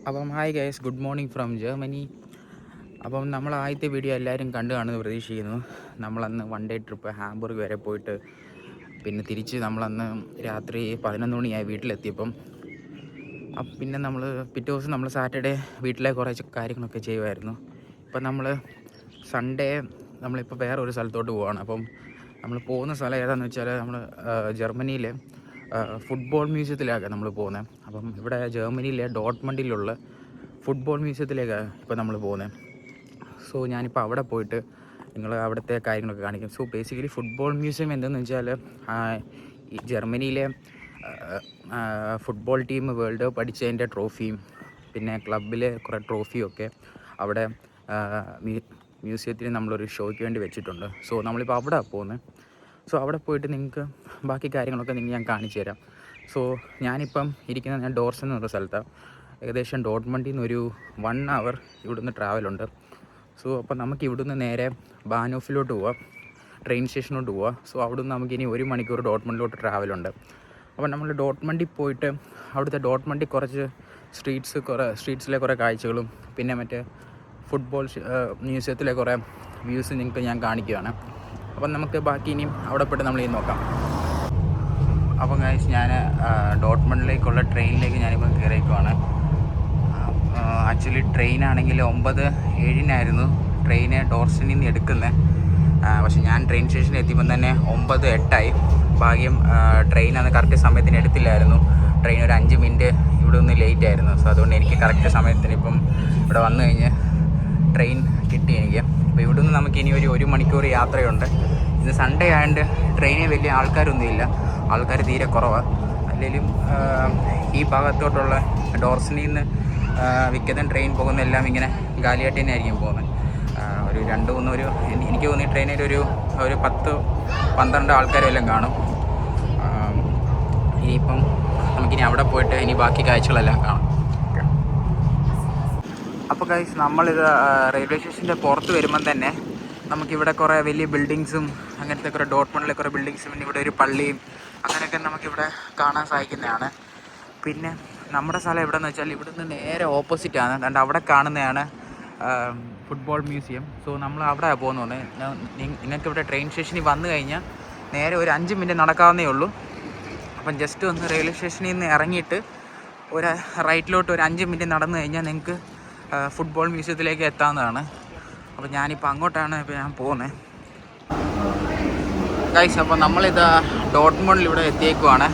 അപ്പം hi guys, good morning from Germany. അപ്പം നമ്മൾ ആദ്യത്തെ വീഡിയോ എല്ലാവരും കണ്ടു കാണുമെന്ന് പ്രതീക്ഷിക്കുന്നു. നമ്മളന്ന് വൺ ഡേ ട്രിപ്പ് ഹാംബുർഗ് വരെ പോയിട്ട് പിന്നെ തിരിച്ച് നമ്മളന്ന് രാത്രി 11 മണിയായി വീട്ടിലെത്തിയപ്പം. പിന്നെ നമ്മൾ പിറ്റേ ദിവസം നമ്മൾ സാറ്റർഡേ വീട്ടിലെ കുറേ കാര്യങ്ങളൊക്കെ ചെയ്യുമായിരുന്നു. ഇപ്പം നമ്മൾ സൺഡേ നമ്മളിപ്പോൾ വേറെ ഒരു സ്ഥലത്തോട്ട് പോവുകയാണ്. അപ്പം നമ്മൾ പോകുന്ന സ്ഥലം ഏതാണെന്ന് വെച്ചാൽ നമ്മൾ ജർമ്മനിയിലെ ഫുട്ബോൾ മ്യൂസിയത്തിലേക്കാണ് നമ്മൾ പോകുന്നത്. അപ്പം ഇവിടെ ജർമ്മനിയിലെ ഡോട്ട്മണ്ടിലുള്ള ഫുട്ബോൾ മ്യൂസിയത്തിലേക്കാണ് ഇപ്പോൾ നമ്മൾ പോകുന്നത്. സോ ഞാനിപ്പോൾ അവിടെ പോയിട്ട് നിങ്ങൾ അവിടുത്തെ കാര്യങ്ങളൊക്കെ കാണിക്കും. സോ ബേസിക്കലി ഫുട്ബോൾ മ്യൂസിയം എന്തെന്ന് വെച്ചാൽ ഈ ജർമ്മനിയിലെ ഫുട്ബോൾ ടീം വേൾഡ് കപ്പ് അടിച്ചതിൻ്റെ ട്രോഫിയും പിന്നെ ക്ലബിലെ കുറേ ട്രോഫിയും ഒക്കെ അവിടെ മ്യൂസിയത്തിൽ നമ്മളൊരു ഷോയ്ക്ക് വേണ്ടി വെച്ചിട്ടുണ്ട്. സോ നമ്മളിപ്പോൾ അവിടെ പോകുന്നത്. സോ അവിടെ പോയിട്ട് നിങ്ങൾക്ക് ബാക്കി കാര്യങ്ങളൊക്കെ ഞാൻ കാണിച്ചു തരാം. സോ ഞാനിപ്പം ഇരിക്കുന്നത് ഞാൻ ഡോർസൻ എന്ന് പറഞ്ഞ സ്ഥലത്താണ്. ഏകദേശം ഡോട്ട്മണ്ടിൽ നിന്ന് ഒരു 1 hour ഇവിടുന്ന് ട്രാവലുണ്ട്. സോ അപ്പോൾ നമുക്ക് ഇവിടുന്ന് നേരെ ബാനോഫിലോട്ട് പോവാം, ട്രെയിൻ സ്റ്റേഷനിലോട്ട് പോവാം. സോ അവിടുന്ന് നമുക്കിനി 1 മണിക്കൂർ ഡോട്ട്മണ്ടിലോട്ട് ട്രാവലുണ്ട്. അപ്പോൾ നമ്മൾ ഡോട്ട്മണ്ടിൽ പോയിട്ട് അവിടുത്തെ ഡോട്ട്മണ്ടിൽ കുറച്ച് സ്ട്രീറ്റ്സിലെ കുറേ കാഴ്ചകളും പിന്നെ മറ്റേ ഫുട്ബോൾ മ്യൂസിയത്തിലെ കുറേ വ്യൂസ് നിങ്ങൾക്ക് ഞാൻ കാണിക്കുകയാണ്. അപ്പം നമുക്ക് ബാക്കി ഇനിയും അവിടെ പോയിട്ട് നമ്മൾ നോക്കാം. അപ്പം ഗൈസ്, ഞാൻ ഡോട്ട്മണ്ടിലേക്കുള്ള ട്രെയിനിലേക്ക് ഞാനിപ്പം കയറിയേക്കുവാണ്. ആക്ച്വലി ട്രെയിനാണെങ്കിൽ 9:07 ട്രെയിന് ഡോർസനിൽ നിന്ന് എടുക്കുന്നത്. പക്ഷെ ഞാൻ ട്രെയിൻ സ്റ്റേഷനിൽ എത്തിയപ്പം തന്നെ 9:08. ഭാഗ്യം ട്രെയിൻ അന്ന് കറക്റ്റ് സമയത്തിന് എടുത്തില്ലായിരുന്നു. ട്രെയിൻ ഒരു 5 മിനിറ്റ് ഇവിടെ ഒന്ന് ലേറ്റ് ആയിരുന്നു. സോ അതുകൊണ്ട് എനിക്ക് കറക്റ്റ് സമയത്തിന് ഇപ്പം ഇവിടെ വന്നു കഴിഞ്ഞ് ട്രെയിൻ കിട്ടി എനിക്ക്. അപ്പോൾ ഇവിടെ നിന്ന് നമുക്ക് ഇനി ഒരു 1 മണിക്കൂർ യാത്രയുണ്ട്. ഇന്ന് സൺഡേ ആയതുകൊണ്ട് ട്രെയിനിൽ വലിയ ആൾക്കാരൊന്നുമില്ല, ആൾക്കാർ തീരെ കുറവാണ്. അല്ലെങ്കിലും ഈ ഭാഗത്തോട്ടുള്ള ഡോർസനിൽ നിന്ന് വിക്കതൻ ട്രെയിൻ പോകുന്നതെല്ലാം ഇങ്ങനെ ഗാലിയാട്ടി തന്നെ ആയിരിക്കും പോകുന്നത്. എനിക്ക് തോന്നി ട്രെയിനിൽ ഒരു 10-12 ആൾക്കാരെല്ലാം കാണും. ഇനിയിപ്പം നമുക്കിനി അവിടെ പോയിട്ട് ഇനി ബാക്കി കാഴ്ചകളെല്ലാം കാണാം. അപ്പോൾ ഗൈസ്, നമ്മളിത് റെയിൽവേ സ്റ്റേഷൻ്റെ പുറത്ത് വരുമ്പം തന്നെ നമുക്കിവിടെ കുറേ വലിയ ബിൽഡിങ്സും അങ്ങനത്തെ കുറേ ഡോട്ട്മണ്ടിലെ കുറേ ബിൽഡിങ്സും പിന്നെ ഇവിടെ ഒരു പള്ളിയും അങ്ങനെയൊക്കെ നമുക്കിവിടെ കാണാൻ സാധിക്കുന്നതാണ്. പിന്നെ നമ്മുടെ സ്ഥലം എവിടെയെന്ന് വെച്ചാൽ ഇവിടുന്ന് നേരെ ഓപ്പോസിറ്റാണ്. അതുകൊണ്ട് അവിടെ കാണുന്നതാണ് ഫുട്ബോൾ മ്യൂസിയം. സോ നമ്മൾ അവിടെ പോകുന്നത്. നിങ്ങൾക്ക് ഇവിടെ ട്രെയിൻ സ്റ്റേഷനിൽ വന്നു കഴിഞ്ഞാൽ നേരെ ഒരു 5 മിനിറ്റ് നടക്കാവുന്നേ ഉള്ളൂ. അപ്പം ജസ്റ്റ് ഒന്ന് റെയിൽവേ സ്റ്റേഷനിൽ നിന്ന് ഇറങ്ങിയിട്ട് ഒരു റൈറ്റിലോട്ട് ഒരു 5 മിനിറ്റ് നടന്നു കഴിഞ്ഞാൽ നിങ്ങൾക്ക് ഫുട്ബോൾ മ്യൂസിയത്തിലേക്ക് എത്താവുന്നതാണ്. അപ്പോൾ ഞാനിപ്പോൾ അങ്ങോട്ടാണ് ഞാൻ പോകുന്നത് ഗൈസ്. അപ്പോൾ നമ്മളിത് ഡോട്ട്മണ്ടിൽ ഇവിടെ എത്തിയേക്കുവാണ്.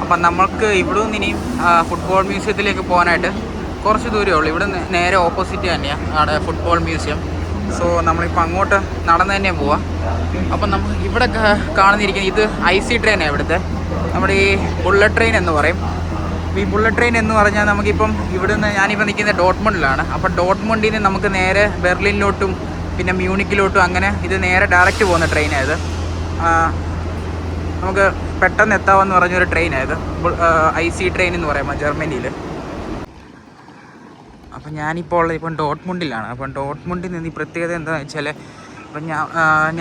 അപ്പം നമുക്ക് ഇവിടെ നിന്ന് ഇനിയും ഫുട്ബോൾ മ്യൂസിയത്തിലേക്ക് പോകാനായിട്ട് കുറച്ച് ദൂരമേ ഉള്ളൂ. ഇവിടെ നേരെ ഓപ്പോസിറ്റ് തന്നെയാണ് അവിടെ ഫുട്ബോൾ മ്യൂസിയം. സോ നമ്മളിപ്പോൾ അങ്ങോട്ട് നടന്ന് തന്നെ പോവാം. അപ്പം നമ്മൾ ഇവിടെ കാണുന്നിരിക്കുന്നത് ഇത് IC ട്രെയിനാണ്. ഇവിടുത്തെ നമ്മുടെ ഈ ബുള്ളറ്റ് ട്രെയിൻ എന്ന് പറയും. ഈ ബുള്ളറ്റ് ട്രെയിൻ എന്ന് പറഞ്ഞാൽ നമുക്കിപ്പം ഇവിടുന്ന് ഞാനിപ്പോൾ നിൽക്കുന്നത് ഡോട്ട്മണ്ടിലാണ്. അപ്പോൾ ഡോട്ട്മണ്ടിൽ നിന്ന് നമുക്ക് നേരെ ബെർലിനിലോട്ടും പിന്നെ മ്യൂണിക്കിലോട്ടും അങ്ങനെ ഇത് നേരെ ഡയറക്റ്റ് പോകുന്ന ട്രെയിനായത്. നമുക്ക് പെട്ടെന്ന് എത്താമെന്ന് പറഞ്ഞൊരു ട്രെയിനായത് IC ട്രെയിൻ എന്ന് പറയുമ്പോൾ ജർമ്മനിയിൽ. അപ്പം ഞാനിപ്പോൾ ഉള്ളത് ഇപ്പം ഡോട്ട്മണ്ടിലാണ്. അപ്പം ഡോട്ട്മണ്ടിൽ നിന്ന് ഈ പ്രത്യേകത എന്താണെന്ന് വെച്ചാൽ ഇപ്പം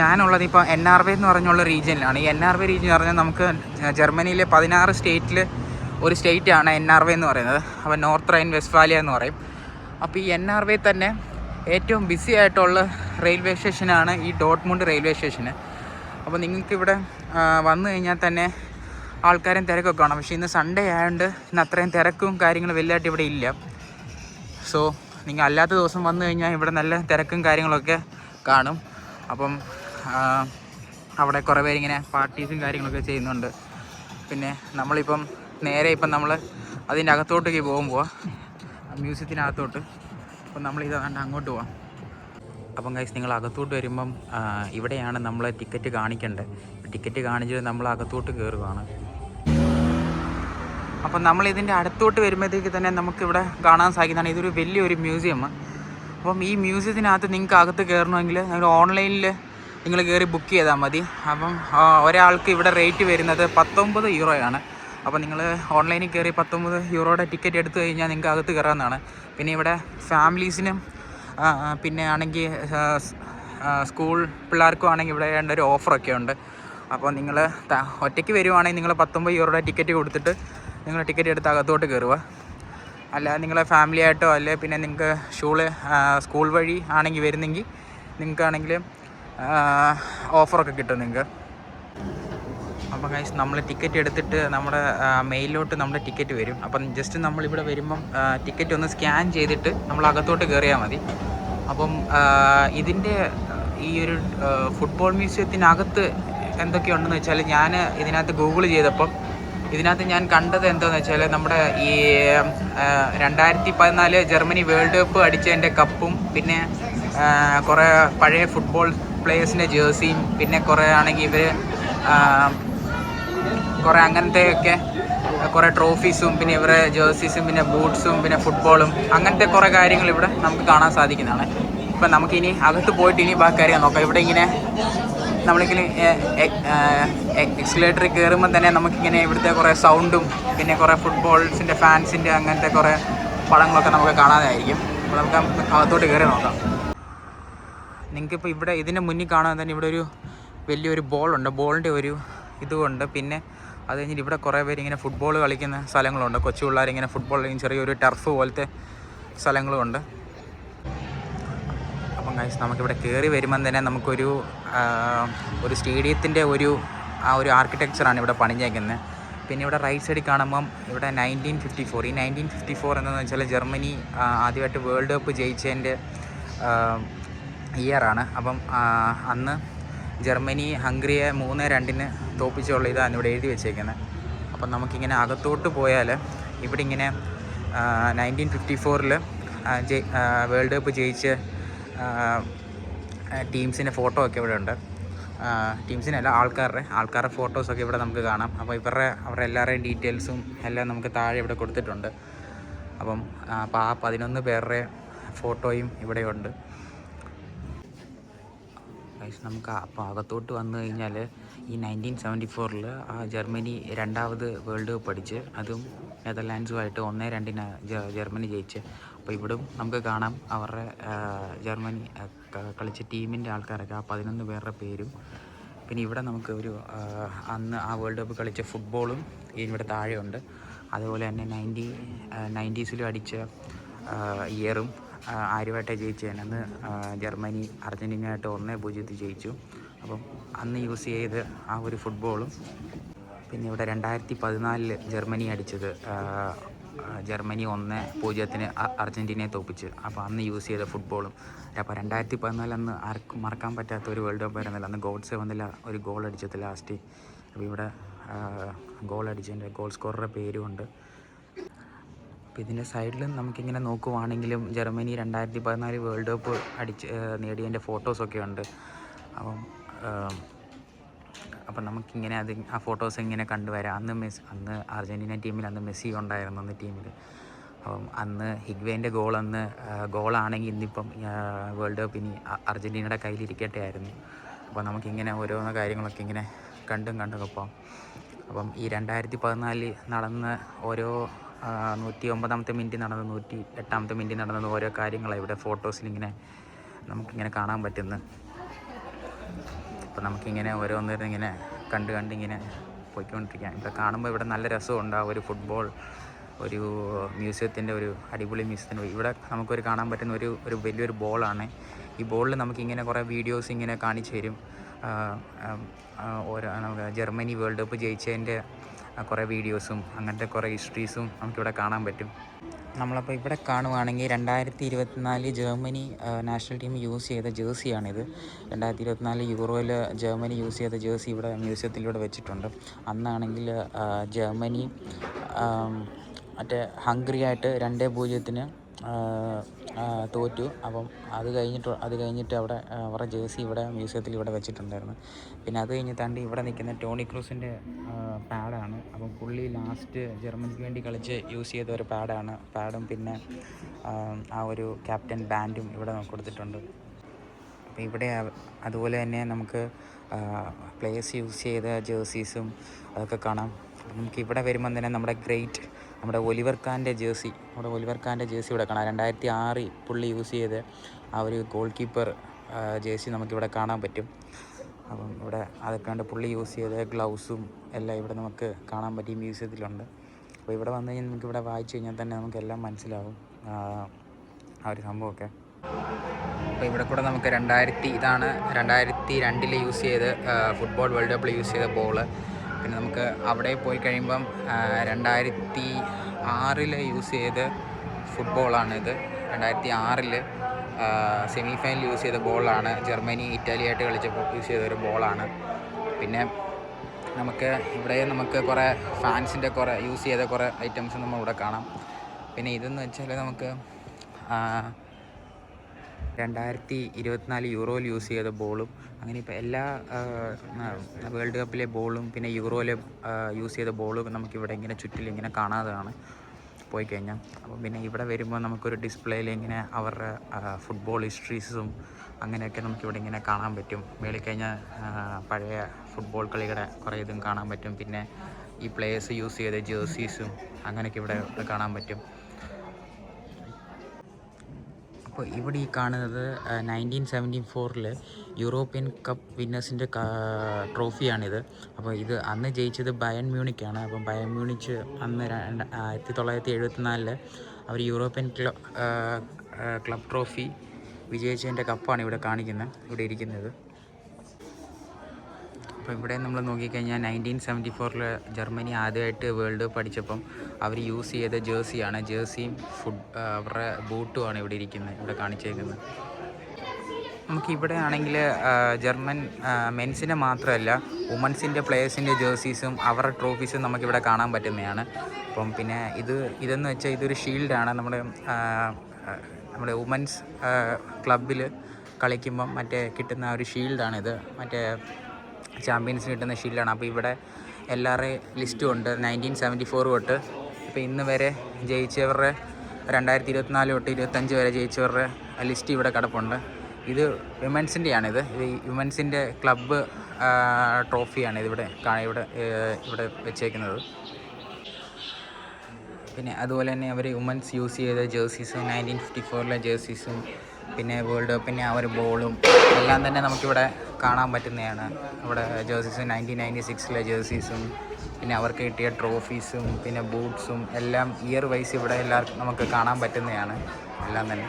ഞാനുള്ളത് ഇപ്പോൾ NRW എന്ന് പറഞ്ഞുള്ള റീജിയനിലാണ്. ഈ NRW റീജിയൻ പറഞ്ഞാൽ നമുക്ക് ജർമ്മനിയിലെ 16 സ്റ്റേറ്റിൽ ഒരു സ്റ്റേറ്റാണ് NRW എന്ന് പറയുന്നത്. അപ്പോൾ നോർത്ത് റൈൻ വെസ്റ്റ്ഫാലിയ എന്ന് പറയും. അപ്പോൾ ഈ NRW തന്നെ ഏറ്റവും ബിസി ആയിട്ടുള്ള റെയിൽവേ സ്റ്റേഷനാണ് ഈ ഡോട്ട്മണ്ട് റെയിൽവേ സ്റ്റേഷന്. അപ്പോൾ നിങ്ങൾക്കിവിടെ വന്നു കഴിഞ്ഞാൽ തന്നെ ആൾക്കാരും തിരക്കൊക്കെ കാണാം. പക്ഷേ ഇന്ന് സൺഡേ ആയതുകൊണ്ട് ഇന്ന് അത്രയും തിരക്കും കാര്യങ്ങളും വലുതായിട്ട് ഇവിടെ ഇല്ല. സോ നിങ്ങൾ അല്ലാത്ത ദിവസം വന്നു കഴിഞ്ഞാൽ ഇവിടെ നല്ല തിരക്കും കാര്യങ്ങളൊക്കെ കാണും. അപ്പം അവിടെ കുറേ പേരിങ്ങനെ പാർട്ടീസും കാര്യങ്ങളൊക്കെ ചെയ്യുന്നുണ്ട്. പിന്നെ നമ്മളിപ്പം നേരെ നമ്മൾ അതിൻ്റെ അകത്തോട്ടേക്ക് പോകുമ്പോൾ മ്യൂസിയത്തിനകത്തോട്ട് അപ്പം നമ്മളിത് കണ്ട് അങ്ങോട്ട് പോവാം. അപ്പം ഗൈസ്, നിങ്ങൾ അകത്തോട്ട് വരുമ്പം ഇവിടെയാണ് നമ്മൾ ടിക്കറ്റ് കാണിക്കേണ്ടത്. ടിക്കറ്റ് കാണിച്ചിട്ട് നമ്മൾ അകത്തോട്ട് കയറുകയാണ്. അപ്പം നമ്മളിതിൻ്റെ അടുത്തോട്ട് വരുമ്പോഴത്തേക്ക് തന്നെ നമുക്കിവിടെ കാണാൻ സാധിക്കുന്നതാണ് ഇതൊരു വലിയൊരു മ്യൂസിയം. അപ്പം ഈ മ്യൂസിയത്തിനകത്ത് നിങ്ങൾക്ക് അകത്ത് കയറണമെങ്കിൽ നിങ്ങൾ ഓൺലൈനിൽ നിങ്ങൾ കയറി ബുക്ക് ചെയ്താൽ മതി. അപ്പം ഒരാൾക്ക് ഇവിടെ റേറ്റ് വരുന്നത് 19 യൂറോയാണ്. അപ്പോൾ നിങ്ങൾ ഓൺലൈനിൽ കയറി 19 യൂറോയുടെ ടിക്കറ്റ് എടുത്തു കഴിഞ്ഞാൽ നിങ്ങൾക്ക് അകത്ത് കയറാവുന്നതാണ്. പിന്നെ ഇവിടെ ഫാമിലീസിനും പിന്നെ ആണെങ്കിൽ സ്കൂൾ പിള്ളേർക്കും ആണെങ്കിൽ ഇവിടെ ഒരു ഓഫറൊക്കെ ഉണ്ട്. അപ്പോൾ നിങ്ങൾ ഒറ്റയ്ക്ക് വരുവാണെങ്കിൽ നിങ്ങൾ 19 യൂറോയുടെ ടിക്കറ്റ് കൊടുത്തിട്ട് നിങ്ങൾ ടിക്കറ്റ് എടുത്ത് അകത്തോട്ട് കയറുക. അല്ല നിങ്ങളെ ഫാമിലി ആയിട്ടോ അല്ലെ പിന്നെ നിങ്ങൾക്ക് സ്കൂൾ വഴി ആണെങ്കിൽ വരുന്നെങ്കിൽ നിങ്ങൾക്കാണെങ്കിൽ ഓഫറൊക്കെ കിട്ടും നിങ്ങൾക്ക്. അപ്പം ഗൈസ് നമ്മൾ ടിക്കറ്റ് എടുത്തിട്ട് നമ്മുടെ മെയിലിലോട്ട് നമ്മുടെ ടിക്കറ്റ് വരും. അപ്പം ജസ്റ്റ് നമ്മളിവിടെ വരുമ്പം ടിക്കറ്റ് ഒന്ന് സ്കാൻ ചെയ്തിട്ട് നമ്മൾ അകത്തോട്ട് കയറിയാൽ മതി. അപ്പം ഇതിൻ്റെ ഈ ഒരു ഫുട്ബോൾ മ്യൂസിയത്തിനകത്ത് എന്തൊക്കെയുണ്ടെന്ന് വെച്ചാൽ ഞാൻ ഇതിനകത്ത് ഗൂഗിൾ ചെയ്തപ്പം ഇതിനകത്ത് ഞാൻ കണ്ടത് എന്താണെന്ന് വെച്ചാൽ നമ്മുടെ ഈ 2014 ജർമ്മനി വേൾഡ് കപ്പ് അടിച്ചതിൻ്റെ കപ്പും പിന്നെ കുറേ പഴയ ഫുട്ബോൾ പ്ലേയേഴ്സിൻ്റെ ജേഴ്സിയും പിന്നെ കുറേ ആണെങ്കിൽ ഇവർ കുറേ അങ്ങനത്തെയൊക്കെ കുറേ ട്രോഫീസും പിന്നെ ഇവരെ ജേഴ്സീസും പിന്നെ ബൂട്ട്സും പിന്നെ ഫുട്ബോളും അങ്ങനത്തെ കുറേ കാര്യങ്ങൾ ഇവിടെ നമുക്ക് കാണാൻ സാധിക്കുന്നതാണ്. ഇപ്പം നമുക്കിനി അകത്ത് പോയിട്ട് ഇനി ബാക്കി കാര്യം നോക്കാം. ഇവിടെ ഇങ്ങനെ നമ്മളിങ്ങനെ എക്സിലേറ്ററിൽ കയറുമ്പോൾ തന്നെ നമുക്കിങ്ങനെ ഇവിടുത്തെ കുറേ സൗണ്ടും പിന്നെ കുറേ ഫുട്ബോൾസിൻ്റെ ഫാൻസിൻ്റെ അങ്ങനത്തെ കുറേ പടങ്ങളൊക്കെ നമുക്ക് കാണാനായിരിക്കും. അപ്പോൾ നമുക്ക് അകത്തോട്ട് കയറി നോക്കാം. നിങ്ങൾക്കിപ്പോൾ ഇവിടെ ഇതിൻ്റെ മുന്നിൽ കാണാൻ തന്നെ ഇവിടെ ഒരു വലിയൊരു ബോളുണ്ട്, ബോളിൻ്റെ ഒരു ഇതുമുണ്ട്. പിന്നെ അത് കഴിഞ്ഞിട്ട് ഇവിടെ കുറേ പേര് ഇങ്ങനെ ഫുട്ബോൾ കളിക്കുന്ന സ്ഥലങ്ങളുണ്ട്. കൊച്ചു പിള്ളേരിങ്ങനെ ഫുട്ബോൾ ചെറിയൊരു ടർഫ് പോലത്തെ സ്ഥലങ്ങളുമുണ്ട്. അപ്പം ഗൈസ് നമുക്കിവിടെ കയറി വരുമ്പം തന്നെ നമുക്കൊരു സ്റ്റേഡിയത്തിൻ്റെ ഒരു ആർക്കിടെക്ചറാണ് ഇവിടെ പണിഞ്ഞേക്കുന്നത്. പിന്നെ ഇവിടെ റൈറ്റ് സൈഡിൽ കാണുമ്പം ഇവിടെ 1954 ഈ 1954 എന്താണെന്ന് വെച്ചാൽ ജർമ്മനി ആദ്യമായിട്ട് വേൾഡ് കപ്പ് ജയിച്ചതിൻ്റെ ഇയറാണ്. അപ്പം അന്ന് ജർമ്മനി ഹംഗറിയെ 3-2 തോൽപ്പിച്ചുള്ള ഇതാണ് ഇവിടെ എഴുതി വെച്ചേക്കുന്നത്. അപ്പം നമുക്കിങ്ങനെ അകത്തോട്ട് പോയാൽ ഇവിടെ ഇങ്ങനെ 1954 വേൾഡ് കപ്പ് ജയിച്ച ടീംസിൻ്റെ ഫോട്ടോ ഒക്കെ ഇവിടെ ഉണ്ട്. ടീംസിനല്ല ആൾക്കാരുടെ ഫോട്ടോസൊക്കെ ഇവിടെ നമുക്ക് കാണാം. അപ്പോൾ അവരുടെ എല്ലാവരുടെയും ഡീറ്റെയിൽസും എല്ലാം നമുക്ക് താഴെ ഇവിടെ കൊടുത്തിട്ടുണ്ട്. അപ്പം ആ 11 പേരുടെ ഫോട്ടോയും ഇവിടെയുണ്ട്. നമുക്ക് അപ്പോൾ അകത്തോട്ട് വന്നു കഴിഞ്ഞാൽ ഈ 1974 ജർമ്മനി 2ാമത് വേൾഡ് കപ്പ് അടിച്ച് അതും നെതർലാൻഡ്സുമായിട്ട് 1-2 ജർമ്മനി ജയിച്ച്. അപ്പോൾ ഇവിടും നമുക്ക് കാണാം അവരുടെ ജർമ്മനി കളിച്ച ടീമിൻ്റെ ആൾക്കാരൊക്കെ ആ 11 പേരുടെ പേരും. പിന്നെ ഇവിടെ നമുക്ക് അന്ന് ആ വേൾഡ് കപ്പ് കളിച്ച ഫുട്ബോളും ഇവിടെ താഴെയുണ്ട്. അതുപോലെ തന്നെ 90s അടിച്ച ഇയറും ആരുമായിട്ടാണ് ജയിച്ചത്. അന്ന് ജർമ്മനി അർജൻറ്റീനയായിട്ട് 1-0 ജയിച്ചു. അപ്പം അന്ന് യൂസ് ചെയ്ത് ആ ഒരു ഫുട്ബോളും പിന്നെ ഇവിടെ 2014 ജർമ്മനി അടിച്ചത് ജർമ്മനി 1-0 അർജൻറ്റീനയെ തോൽപ്പിച്ച്. അപ്പോൾ അന്ന് യൂസ് ചെയ്ത ഫുട്ബോളും. അപ്പോൾ 2014 അന്ന് ആർക്കും മറക്കാൻ പറ്റാത്ത ഒരു വേൾഡ് കപ്പ് ആയിരുന്നില്ല. അന്ന് ഗോഡ്സെ വന്നില്ല ഒരു ഗോൾ അടിച്ചത് ലാസ്റ്റ്. അപ്പോൾ ഇവിടെ ഗോൾ അടിച്ചതിൻ്റെ ഗോൾ സ്കോററുടെ പേരുമുണ്ട്. അപ്പോൾ ഇതിൻ്റെ സൈഡിലും നമുക്കിങ്ങനെ നോക്കുവാണെങ്കിലും ജർമ്മനി 2014 വേൾഡ് കപ്പ് നേടിയതിൻ്റെ ഫോട്ടോസൊക്കെ ഉണ്ട്. അപ്പം നമുക്കിങ്ങനെ ആ ഫോട്ടോസ് ഇങ്ങനെ കണ്ടുവരാം. അന്ന് അർജൻറ്റീന ടീമിൽ അന്ന് മെസ്സി ഉണ്ടായിരുന്നു അന്ന് ടീമിൽ. അപ്പം അന്ന് ഹിഗ്വേൻ്റെ ഗോളാണെങ്കിൽ ഇന്നിപ്പം വേൾഡ് കപ്പ് ഇനി അർജൻറ്റീനയുടെ കയ്യിലിരിക്കട്ടെ ആയിരുന്നു. അപ്പോൾ നമുക്കിങ്ങനെ ഓരോന്ന് കാര്യങ്ങളൊക്കെ ഇങ്ങനെ കണ്ടൊക്കെ പോകാം. അപ്പം ഈ 2014 നടന്ന ഓരോ 109ാമത്തെ മിനിറ്റ് നടന്നത് 108ാമത്തെ മിനിറ്റ് നടന്നത് ഓരോ കാര്യങ്ങളാണ് ഇവിടെ ഫോട്ടോസിലിങ്ങനെ നമുക്കിങ്ങനെ കാണാൻ പറ്റുന്നത്. അപ്പോൾ നമുക്കിങ്ങനെ ഓരോന്നിങ്ങനെ കണ്ടിങ്ങനെ പോയിക്കൊണ്ടിരിക്കാം. ഇവിടെ കാണുമ്പോൾ ഇവിടെ നല്ല രസമുണ്ട്. ആ ഒരു ഫുട്ബോൾ ഒരു മ്യൂസിയത്തിൻ്റെ ഒരു അടിപൊളി മ്യൂസിയത്തിൻ്റെ ഇവിടെ നമുക്കൊരു കാണാൻ പറ്റുന്ന ഒരു വലിയൊരു ബോളാണ്. ഈ ബോളിൽ നമുക്കിങ്ങനെ കുറേ വീഡിയോസ് ഇങ്ങനെ കാണിച്ചു തരും. ജർമ്മനി വേൾഡ് കപ്പ് ജയിച്ചതിൻ്റെ കുറേ വീഡിയോസും അങ്ങനത്തെ കുറേ ഹിസ്റ്ററീസും നമുക്കിവിടെ കാണാൻ പറ്റും. നമ്മളപ്പോൾ ഇവിടെ കാണുവാണെങ്കിൽ 2024 ജർമ്മനി നാഷണൽ ടീം യൂസ് ചെയ്ത ജേഴ്സിയാണിത്. 2024 യൂറോയിൽ ജർമ്മനി യൂസ് ചെയ്ത ജേഴ്സി ഇവിടെ മ്യൂസിയത്തിലൂടെ വെച്ചിട്ടുണ്ട്. അന്നാണെങ്കിൽ ജർമ്മനി ഹംഗറിയായിട്ട് 2-0 തോറ്റു. അപ്പം അത് കഴിഞ്ഞിട്ട് അവിടെ അവരുടെ ജേഴ്സി ഇവിടെ മ്യൂസിയത്തിൽ ഇവിടെ വെച്ചിട്ടുണ്ടായിരുന്നു. പിന്നെ അത് കഴിഞ്ഞിട്ടാണ്ട് ഇവിടെ നിൽക്കുന്ന ടോണി ക്രൂസിൻ്റെ പാഡാണ്. അപ്പം പുള്ളി ലാസ്റ്റ് ജർമ്മനിക്ക് വേണ്ടി കളിച്ച് യൂസ് ചെയ്ത ഒരു പാഡും പിന്നെ ആ ഒരു ക്യാപ്റ്റൻ ബാൻഡും ഇവിടെ കൊടുത്തിട്ടുണ്ട്. അപ്പോൾ ഇവിടെ അതുപോലെ തന്നെ നമുക്ക് പ്ലേയേഴ്സ് യൂസ് ചെയ്ത ജേഴ്സീസും അതൊക്കെ കാണാം. നമുക്ക് ഇവിടെ വരുമ്പം തന്നെ നമ്മുടെ ഒലിവർ കാൻ്റെ ജേഴ്സി ഇവിടെ കാണാം. 2006 പുള്ളി യൂസ് ചെയ്ത് ആ ഒരു ഗോൾ കീപ്പർ ജേഴ്സി നമുക്കിവിടെ കാണാൻ പറ്റും. അപ്പം ഇവിടെ അതൊക്കെ ഉണ്ട്. പുള്ളി യൂസ് ചെയ്ത ഗ്ലൗസും എല്ലാം ഇവിടെ നമുക്ക് കാണാൻ പറ്റും മ്യൂസിയത്തിലുണ്ട്. അപ്പോൾ ഇവിടെ വന്നു കഴിഞ്ഞാൽ നമുക്കിവിടെ വായിച്ചു കഴിഞ്ഞാൽ തന്നെ നമുക്കെല്ലാം മനസ്സിലാവും ആ ഒരു സംഭവമൊക്കെ. അപ്പോൾ ഇവിടെ കൂടെ നമുക്ക് 2002 യൂസ് ചെയ്ത് ഫുട്ബോൾ വേൾഡ് കപ്പിൽ യൂസ് ചെയ്ത ബോള്, പിന്നെ നമുക്ക് അവിടെ പോയി കഴിയുമ്പം 2006 യൂസ് ചെയ്ത് ഫുട്ബോളാണിത്. 2006 സെമി ഫൈനൽ യൂസ് ചെയ്ത ബോളാണ്. ജർമ്മനി ഇറ്റാലിയായിട്ട് കളിച്ചപ്പോൾ യൂസ് ചെയ്തൊരു ബോളാണ്. പിന്നെ നമുക്ക് കുറേ ഫാൻസിൻ്റെ കുറേ യൂസ് ചെയ്ത കുറേ ഐറ്റംസ് നമ്മളിവിടെ കാണാം. പിന്നെ ഇതെന്ന് വെച്ചാൽ നമുക്ക് 2024 യൂറോയിൽ യൂസ് ചെയ്ത ബോളും, അങ്ങനെ ഇപ്പോൾ എല്ലാ വേൾഡ് കപ്പിലെ ബോളും പിന്നെ യൂറോയിലെ യൂസ് ചെയ്ത ബോളും നമുക്കിവിടെ ഇങ്ങനെ ചുറ്റിലിങ്ങനെ കാണാതെയാണ് പോയി കഴിഞ്ഞാൽ. അപ്പം പിന്നെ ഇവിടെ വരുമ്പോൾ നമുക്കൊരു ഡിസ്പ്ലേയിൽ ഇങ്ങനെ അവരുടെ ഫുട്ബോൾ ഹിസ്റ്ററീസും അങ്ങനെയൊക്കെ നമുക്കിവിടെ ഇങ്ങനെ കാണാൻ പറ്റും. മേളിൽ കഴിഞ്ഞാൽ പഴയ ഫുട്ബോൾ കളിയുടെ കുറേ ഇതും കാണാൻ പറ്റും. പിന്നെ ഈ പ്ലേയേഴ്സ് യൂസ് ചെയ്ത ജേഴ്സീസും അങ്ങനെയൊക്കെ ഇവിടെ കാണാൻ പറ്റും. അപ്പോൾ ഇവിടെ ഈ കാണുന്നത് 1974 യൂറോപ്യൻ കപ്പ് വിന്നേഴ്സിൻ്റെ ട്രോഫിയാണിത്. അപ്പോൾ ഇത് അന്ന് ജയിച്ചത് ബയൺ മ്യൂണിക്കാണ്. അപ്പം ബയൺ മ്യൂണിച്ച് അന്ന് 1974 അവർ യൂറോപ്യൻ ക്ലബ് ട്രോഫി വിജയിച്ചതിൻ്റെ കപ്പാണ് ഇവിടെ ഇവിടെ ഇരിക്കുന്നത്. അപ്പോൾ ഇവിടെ നമ്മൾ നോക്കിക്കഴിഞ്ഞാൽ 1974 ജർമ്മനി ആദ്യമായിട്ട് വേൾഡ് കപ്പ് അടിച്ചപ്പം അവർ യൂസ് ചെയ്ത ജേഴ്സിയാണ്. ജേഴ്സിയും അവരുടെ ബൂട്ടുമാണ് ഇവിടെ കാണിച്ചേക്കുന്നത്. നമുക്കിവിടെ ആണെങ്കിൽ ജർമ്മൻ മെൻസിനെ മാത്രമല്ല വുമൻസിൻ്റെ പ്ലേയേഴ്സിൻ്റെ ജേഴ്സീസും അവരുടെ ട്രോഫീസും നമുക്കിവിടെ കാണാൻ പറ്റുന്നതാണ്. അപ്പം പിന്നെ ഇതെന്ന് വെച്ചാൽ ഇതൊരു ഷീൽഡാണ്. നമ്മുടെ വുമൻസ് ക്ലബിൽ കളിക്കുമ്പം കിട്ടുന്ന ഒരു ഷീൽഡാണിത്. ചാമ്പ്യൻസിന് കിട്ടുന്ന ഷീൽഡാണ്. അപ്പോൾ ഇവിടെ എല്ലാവരുടെയും ലിസ്റ്റും ഉണ്ട്. 1974 തൊട്ട് ഇപ്പോൾ ഇന്ന് വരെ ജയിച്ചവരുടെ 2024 തൊട്ട് 2025 വരെ ജയിച്ചവരുടെ ലിസ്റ്റ് ഇവിടെ കിടപ്പുണ്ട്. ഇത് വിമൻസിൻ്റെയാണിത്. വിമൻസിൻ്റെ ക്ലബ്ബ് ട്രോഫിയാണ് ഇവിടെ വെച്ചേക്കുന്നത്. പിന്നെ അതുപോലെ തന്നെ അവർ വുമൻസ് യൂസ് ചെയ്ത ജേഴ്സീസും 1954 ജേഴ്സീസും പിന്നെ വേൾഡ് കപ്പിൻ്റെ ആ ഒരു ബോളും എല്ലാം തന്നെ നമുക്കിവിടെ കാണാൻ പറ്റുന്നതാണ്. ഇവിടെ ജേഴ്സീസും 1996 ജേഴ്സീസും പിന്നെ അവർക്ക് കിട്ടിയ ട്രോഫീസും പിന്നെ ബൂട്ട്സും എല്ലാം ഇയർ വൈസ് ഇവിടെ എല്ലാവർക്കും നമുക്ക് കാണാൻ പറ്റുന്നതാണ് എല്ലാം തന്നെ.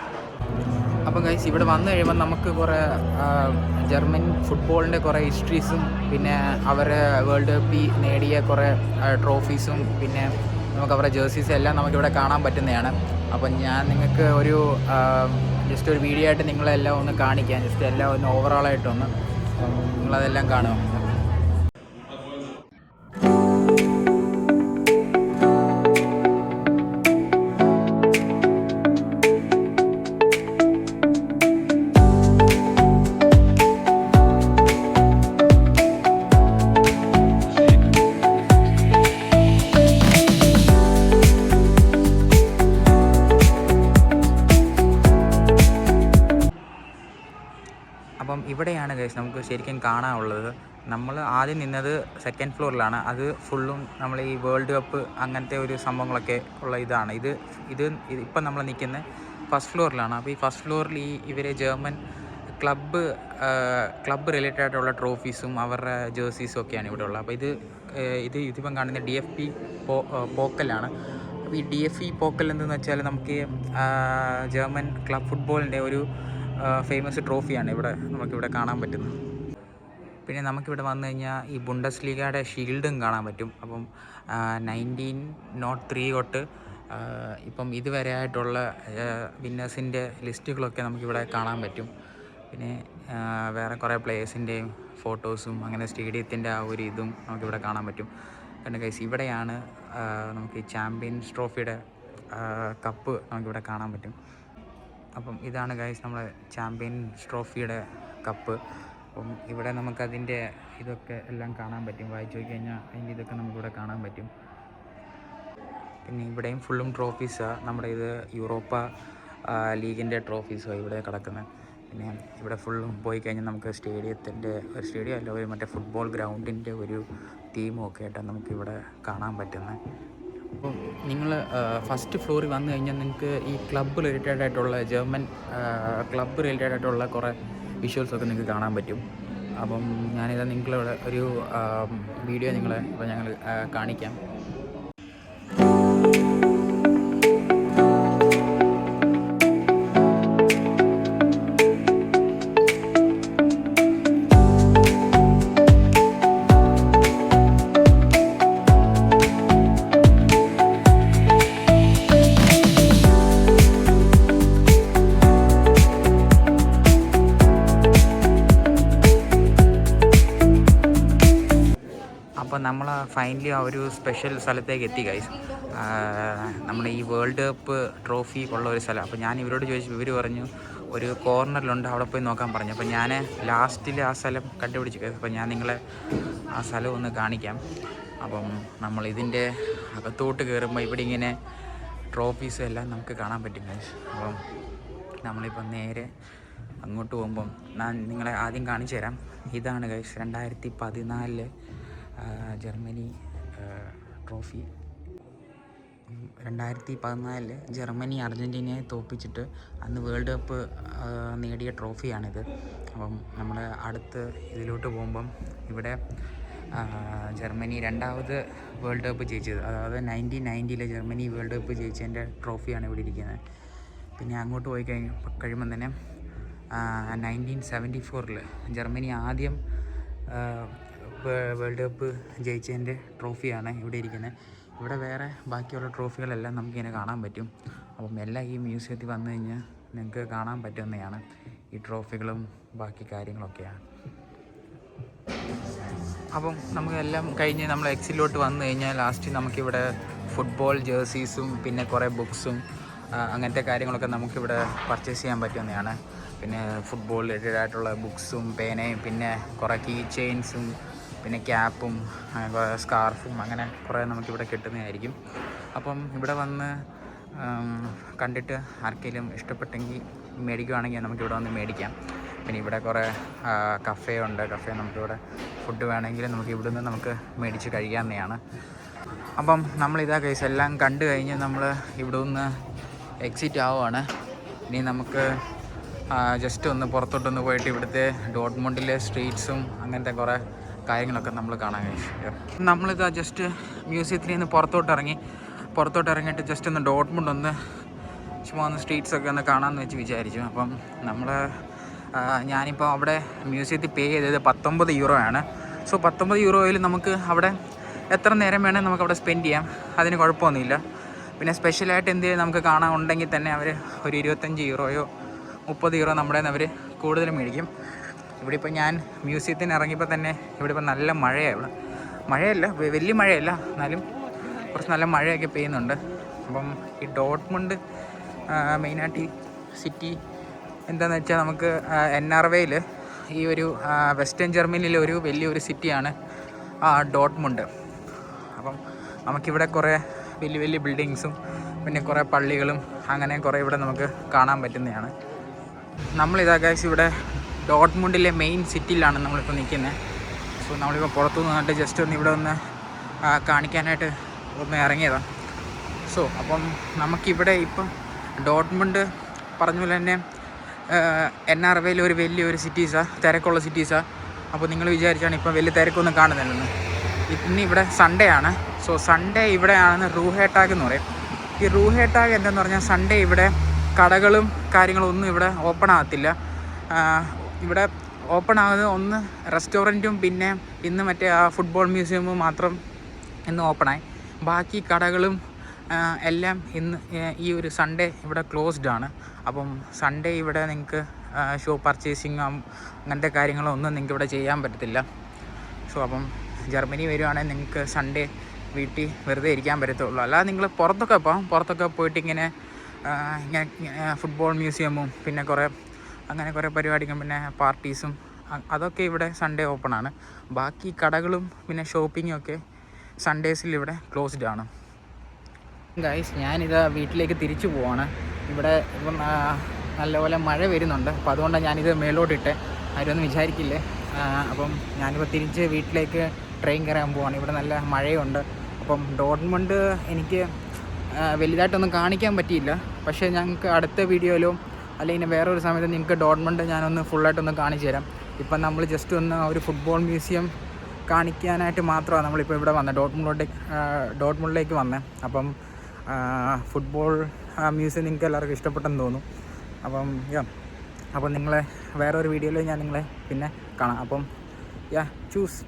അപ്പോൾ ഗൈസ് ഇവിടെ വന്നു കഴിയുമ്പോൾ നമുക്ക് കുറേ ജർമ്മൻ ഫുട്ബോളിൻ്റെ കുറേ ഹിസ്റ്ററീസും പിന്നെ അവർ വേൾഡ് കപ്പിൽ നേടിയ കുറേ ട്രോഫീസും പിന്നെ നമുക്ക് അവരുടെ ജേഴ്സീസ് എല്ലാം നമുക്കിവിടെ കാണാൻ പറ്റുന്നതാണ്. അപ്പം ഞാൻ നിങ്ങൾക്ക് ജസ്റ്റ് ഒരു വീഡിയോ ആയിട്ട് നിങ്ങളെല്ലാം ഒന്ന് കാണിക്കാം. ജസ്റ്റ് എല്ലാം ഒന്ന് ഓവറോളായിട്ടൊന്ന് നിങ്ങളതെല്ലാം കാണുക. അപ്പം ഇവിടെയാണ് ഗൈസ് നമുക്ക് ശരിക്കും കാണാനുള്ളത്. നമ്മൾ ആദ്യം നിന്നത് സെക്കൻഡ് ഫ്ലോറിലാണ്. അത് ഫുള്ളും നമ്മൾ ഈ വേൾഡ് കപ്പ് അങ്ങനത്തെ ഒരു സംഭവങ്ങളൊക്കെ ഉള്ള ഇതാണ്. ഇപ്പം നമ്മൾ നിൽക്കുന്നത് ഫസ്റ്റ് ഫ്ലോറിലാണ്. അപ്പോൾ ഈ ഫസ്റ്റ് ഫ്ലോറിൽ ഇവരെ ജർമ്മൻ ക്ലബ്ബ് റിലേറ്റഡ് ആയിട്ടുള്ള ട്രോഫീസും അവരുടെ ജേഴ്സീസും ഒക്കെയാണ് ഇവിടെ ഉള്ളത്. അപ്പോൾ ഇതിപ്പം കാണുന്ന DFB പോക്കലാണ്. അപ്പോൾ ഈ DFB പോക്കൽ എന്തെന്ന് വെച്ചാൽ നമുക്ക് ജർമ്മൻ ക്ലബ് ഫുട്ബോളിൻ്റെ ഒരു ഫേമസ് ട്രോഫിയാണ് നമുക്കിവിടെ കാണാൻ പറ്റുന്നത്. പിന്നെ നമുക്കിവിടെ വന്നു കഴിഞ്ഞാൽ ഈ ബുണ്ടസ് ലീഗയുടെ ഷീൽഡും കാണാൻ പറ്റും. അപ്പം 1903 തൊട്ട് ഇപ്പം ഇതുവരെ ആയിട്ടുള്ള വിന്നേഴ്സിൻ്റെ ലിസ്റ്റുകളൊക്കെ നമുക്കിവിടെ കാണാൻ പറ്റും. പിന്നെ വേറെ കുറേ പ്ലേയേഴ്സിൻ്റെയും ഫോട്ടോസും അങ്ങനെ സ്റ്റേഡിയത്തിൻ്റെ ആ ഒരു ഇതും നമുക്കിവിടെ കാണാൻ പറ്റും. കാരണം ഗൈസ് ഇവിടെയാണ് നമുക്ക് ഈ ചാമ്പ്യൻസ് ട്രോഫിയുടെ കപ്പ് നമുക്കിവിടെ കാണാൻ പറ്റും. അപ്പം ഇതാണ് ഗൈസ് നമ്മുടെ ചാമ്പ്യൻസ് ട്രോഫിയുടെ കപ്പ്. അപ്പം ഇവിടെ നമുക്കതിൻ്റെ ഇതൊക്കെ എല്ലാം കാണാൻ പറ്റും. വായിച്ചു നോക്കി കഴിഞ്ഞാൽ അതിൻ്റെ ഇതൊക്കെ നമുക്കിവിടെ കാണാൻ പറ്റും. പിന്നെ ഇവിടെയും ഫുള്ളും ട്രോഫീസാണ്. നമ്മുടെ ഇത് യൂറോപ്പ ലീഗിൻ്റെ ട്രോഫീസാണ് ഇവിടെ കിടക്കുന്നത്. പിന്നെ ഇവിടെ ഫുള്ളും പോയി കഴിഞ്ഞാൽ നമുക്ക് സ്റ്റേഡിയം അല്ല ഒരു മറ്റേ ഫുട്ബോൾ ഗ്രൗണ്ടിൻ്റെ ഒരു തീമും ഒക്കെ ആയിട്ടാണ് നമുക്കിവിടെ കാണാൻ പറ്റുന്നത്. അപ്പം നിങ്ങൾ ഫസ്റ്റ് ഫ്ലോറിൽ വന്നു കഴിഞ്ഞാൽ നിങ്ങൾക്ക് ഈ ക്ലബ്ബ് റിലേറ്റഡ് ആയിട്ടുള്ള ജർമ്മൻ ക്ലബ്ബ് റിലേറ്റഡ് ആയിട്ടുള്ള കുറേ വിഷ്വൽസൊക്കെ നിങ്ങൾക്ക് കാണാൻ പറ്റും. അപ്പം ഞാനിത് നിങ്ങളിവിടെ ഒരു വീഡിയോ ഞങ്ങൾ കാണിക്കാം. അപ്പോൾ നമ്മൾ ഫൈനലി ആ ഒരു സ്പെഷ്യൽ സ്ഥലത്തേക്ക് എത്തി ഗൈസ്. നമ്മുടെ ഈ വേൾഡ് കപ്പ് ട്രോഫി ഉള്ള ഒരു സ്ഥലം. അപ്പോൾ ഞാൻ ഇവരോട് ചോദിച്ചു, ഇവർ പറഞ്ഞു ഒരു കോർണറിലുണ്ട്, അവിടെ പോയി നോക്കാൻ പറഞ്ഞു. അപ്പോൾ ഞാൻ ലാസ്റ്റിൽ ആ സ്ഥലം കണ്ടുപിടിച്ചു ഗൈസ്. അപ്പോൾ ഞാൻ നിങ്ങളെ ആ സ്ഥലം ഒന്ന് കാണിക്കാം. അപ്പം നമ്മൾ ഇതിൻ്റെ അകത്തോട്ട് കയറുമ്പോൾ ഇവിടെ ഇങ്ങനെ ട്രോഫീസും എല്ലാം നമുക്ക് കാണാൻ പറ്റും ഗൈസ്. അപ്പം നമ്മളിപ്പം നേരെ അങ്ങോട്ട് പോകുമ്പം ഞാൻ നിങ്ങളെ ആദ്യം കാണിച്ചു തരാം. ഇതാണ് ഗൈസ് 2014 ജർമ്മനി ട്രോഫി. 2014 ജർമ്മനി അർജൻറ്റീനയെ തോൽപ്പിച്ചിട്ട് അന്ന് വേൾഡ് കപ്പ് നേടിയ ട്രോഫിയാണിത്. അപ്പം നമ്മൾ അടുത്ത് ഇതിലോട്ട് പോകുമ്പം ഇവിടെ ജർമ്മനി രണ്ടാമത് വേൾഡ് കപ്പ് ജയിച്ചത്, അതായത് 1990 ജർമ്മനി വേൾഡ് കപ്പ് ജയിച്ചതിൻ്റെ ട്രോഫിയാണ് ഇവിടെ ഇരിക്കുന്നത്. പിന്നെ അങ്ങോട്ട് പോയി കഴിയുമ്പം തന്നെ 1974 ജർമ്മനി ആദ്യം വേൾഡ് കപ്പ് ജയിച്ചതിൻ്റെ ട്രോഫിയാണ് ഇവിടെ ഇരിക്കുന്നത്. ഇവിടെ വേറെ ബാക്കിയുള്ള ട്രോഫികളെല്ലാം നമുക്കിങ്ങനെ കാണാൻ പറ്റും. അപ്പം എല്ലാം ഈ മ്യൂസിയത്തിൽ വന്നു കഴിഞ്ഞാൽ നിങ്ങൾക്ക് കാണാൻ പറ്റുന്നതാണ് ഈ ട്രോഫികളും ബാക്കി കാര്യങ്ങളൊക്കെയാണ്. അപ്പം നമുക്കെല്ലാം കഴിഞ്ഞ് നമ്മൾ എക്സിലോട്ട് വന്നു കഴിഞ്ഞാൽ ലാസ്റ്റ് നമുക്കിവിടെ ഫുട്ബോൾ ജേഴ്സീസും പിന്നെ കുറേ ബുക്സും അങ്ങനത്തെ കാര്യങ്ങളൊക്കെ നമുക്കിവിടെ പർച്ചേസ് ചെയ്യാൻ പറ്റുന്നതാണ്. പിന്നെ ഫുട്ബോൾ റിലേറ്റഡ് ആയിട്ടുള്ള ബുക്സും പേനയും പിന്നെ കുറേ കീ ചെയിൻസും പിന്നെ ക്യാപ്പും സ്കാർഫും അങ്ങനെ കുറേ നമുക്കിവിടെ കിട്ടുന്നതായിരിക്കും. അപ്പം ഇവിടെ വന്ന് കണ്ടിട്ട് ആർക്കെങ്കിലും ഇഷ്ടപ്പെട്ടെങ്കിൽ മേടിക്കുകയാണെങ്കിൽ നമുക്കിവിടെ വന്ന് മേടിക്കാം. പിന്നെ ഇവിടെ കുറേ കഫേ ഉണ്ട്. കഫേ നമുക്കിവിടെ ഫുഡ് വേണമെങ്കിൽ നമുക്ക് ഇവിടുന്ന് നമുക്ക് മേടിച്ച് കഴിക്കാവുന്നതാണ്. അപ്പം നമ്മളിതാ കേസ് എല്ലാം കണ്ടു കഴിഞ്ഞ് നമ്മൾ ഇവിടെ നിന്ന് എക്സിറ്റ് ആവുകയാണ്. ഇനി നമുക്ക് ജസ്റ്റ് ഒന്ന് പുറത്തോട്ടൊന്ന് പോയിട്ട് ഇവിടുത്തെ ഡോട്ട്മുണ്ടിലെ സ്ട്രീറ്റ്സും അങ്ങനത്തെ കുറേ കാര്യങ്ങളൊക്കെ നമ്മൾ കാണാൻ കഴിച്ചു. നമ്മളിതാ ജസ്റ്റ് മ്യൂസിയത്തിൽ നിന്ന് പുറത്തോട്ട് ഇറങ്ങിയിട്ട് ജസ്റ്റ് ഒന്ന് ഡോട്ട്മുണ്ട് ഒന്ന് ചുമ്മാ ഒന്ന് സ്ട്രീറ്റ്സൊക്കെ ഒന്ന് കാണാമെന്ന് വെച്ച് വിചാരിച്ചു. അപ്പം ഞാനിപ്പോൾ അവിടെ മ്യൂസിയത്തിൽ പേ ചെയ്തത് 19 യൂറോയാണ്. സോ 19 യൂറോയിൽ നമുക്ക് അവിടെ എത്ര നേരം വേണേൽ നമുക്ക് അവിടെ സ്പെൻഡ് ചെയ്യാം, അതിന് കുഴപ്പമൊന്നുമില്ല. പിന്നെ സ്പെഷ്യലായിട്ട് എന്തെങ്കിലും നമുക്ക് കാണാൻ ഉണ്ടെങ്കിൽ തന്നെ അവർ ഒരു 25 യൂറോയോ 30 യൂറോ നമ്മുടെ അവർ കൂടുതൽ മേടിക്കും. ഇവിടെ ഇപ്പോൾ ഞാൻ മ്യൂസിയത്തിന് ഇറങ്ങിയപ്പോൾ തന്നെ ഇവിടെ ഇപ്പോൾ നല്ല മഴയാണ്. മഴയല്ല, വലിയ മഴയല്ല, എന്നാലും കുറച്ച് നല്ല മഴയൊക്കെ പെയ്യുന്നുണ്ട്. അപ്പം ഈ ഡോട്ട്മുണ്ട് മെയിനായിട്ട് ഈ സിറ്റി എന്താണെന്ന് വെച്ചാൽ നമുക്ക് NRWയിൽ ഈ ഒരു വെസ്റ്റേൺ ജർമ്മനിയിലെ ഒരു വലിയൊരു സിറ്റിയാണ് ഡോട്ട്മുണ്ട്. അപ്പം നമുക്കിവിടെ കുറേ വലിയ വലിയ ബിൽഡിങ്സും പിന്നെ കുറേ പള്ളികളും അങ്ങനെ കുറേ ഇവിടെ നമുക്ക് കാണാൻ പറ്റുന്നതാണ്. നമ്മളിതാ ഗൈസ് ഇവിടെ ഡോട്ട്മുണ്ടിലെ മെയിൻ സിറ്റിയിലാണ് നമ്മളിപ്പോൾ നിൽക്കുന്നത്. സോ നമ്മളിപ്പോൾ പുറത്തു നിന്നിട്ട് ജസ്റ്റ് ഒന്ന് ഇവിടെ ഒന്ന് കാണിക്കാനായിട്ട് ഒന്ന് ഇറങ്ങിയതാണ്. സോ അപ്പം നമുക്കിവിടെ ഇപ്പം ഡോട്ട്മുണ്ട് പറഞ്ഞ പോലെ തന്നെ NRWയിൽ ഒരു വലിയൊരു സിറ്റീസാണ്, തിരക്കുള്ള സിറ്റീസാണ്. അപ്പോൾ നിങ്ങൾ വിചാരിച്ചാണ് ഇപ്പം വലിയ തിരക്കൊന്നും കാണുന്നില്ലെന്ന്. ഇന്ന് ഇവിടെ സൺഡേ ആണ്. സോ സൺഡേ ഇവിടെയാണെന്ന് റൂഹേട്ടാഗ് എന്ന് പറയും. ഈ റൂഹേട്ടാഗ് എന്താണെന്ന് പറഞ്ഞാൽ സൺഡേ ഇവിടെ കടകളും കാര്യങ്ങളും ഒന്നും ഇവിടെ ഓപ്പൺ ആകത്തില്ല. ഇവിടെ ഓപ്പൺ ആകുന്നത് ഒന്ന് റെസ്റ്റോറൻറ്റും പിന്നെ ഇന്ന് മറ്റേ ഫുട്ബോൾ മ്യൂസിയമും മാത്രം ഇന്ന് ഓപ്പണായി. ബാക്കി കടകളും എല്ലാം ഇന്ന് ഈ ഒരു സൺഡേ ഇവിടെ ക്ലോസ്ഡ് ആണ്. അപ്പം സൺഡേ ഇവിടെ നിങ്ങൾക്ക് ഷോ പർച്ചേസിങ് അങ്ങനത്തെ കാര്യങ്ങളൊന്നും നിങ്ങൾക്ക് ഇവിടെ ചെയ്യാൻ പറ്റത്തില്ല. സോ അപ്പം ജർമ്മനി വരുവാണെങ്കിൽ നിങ്ങൾക്ക് സൺഡേ വീട്ടിൽ വെറുതെ ഇരിക്കാൻ പറ്റത്തുള്ളൂ. അല്ലാതെ നിങ്ങൾ പുറത്തൊക്കെ പോയിട്ട് ഇങ്ങനെ ഫുട്ബോൾ മ്യൂസിയമും പിന്നെ അങ്ങനെ കുറേ പരിപാടികളും പിന്നെ പാർട്ടീസും അതൊക്കെ ഇവിടെ സൺഡേ ഓപ്പൺ ആണ്. ബാക്കി കടകളും പിന്നെ ഷോപ്പിങ്ങും ഒക്കെ സൺഡേസിൽ ഇവിടെ ക്ലോസ്ഡ് ആണ്. ഗൈസ് ഞാനിതാ വീട്ടിലേക്ക് തിരിച്ചു പോവാണ്. ഇവിടെ ഇപ്പം നല്ലപോലെ മഴ വരുന്നുണ്ട്. അപ്പോൾ അതുകൊണ്ടാണ് ഞാനിത് മേലോട്ടിട്ട് ആരൊന്നും വിചാരിക്കില്ലേ. അപ്പം ഞാനിപ്പോൾ തിരിച്ച് വീട്ടിലേക്ക് ട്രെയിൻ കയറാൻ പോവാണ്. ഇവിടെ നല്ല മഴയുണ്ട്. അപ്പം ഡോട്ട്മുണ്ട് എനിക്ക് വലുതായിട്ടൊന്നും കാണിക്കാൻ പറ്റിയില്ല. പക്ഷേ ഞങ്ങൾക്ക് അടുത്ത വീഡിയോയിലോ അല്ലെങ്കിൽ വേറൊരു സമയത്ത് നിങ്ങൾക്ക് ഡോട്ട്മുണ്ട് ഞാനൊന്ന് ഫുള്ളായിട്ടൊന്ന് കാണിച്ചു തരാം. ഇപ്പം നമ്മൾ ജസ്റ്റ് ഒന്ന് ഒരു ഫുട്ബോൾ മ്യൂസിയം കാണിക്കാനായിട്ട് മാത്രമാണ് നമ്മളിപ്പോൾ ഇവിടെ വന്നത്, ഡോട്ട്മുണ്ടിലേക്ക് വന്നത്. അപ്പം ഫുട്ബോൾ മ്യൂസിയം നിങ്ങൾക്ക് എല്ലാവർക്കും ഇഷ്ടപ്പെട്ടെന്ന് തോന്നും. അപ്പം നിങ്ങളെ വേറൊരു വീഡിയോയിൽ ഞാൻ നിങ്ങളെ പിന്നെ കാണാം. അപ്പം ചൂസ്.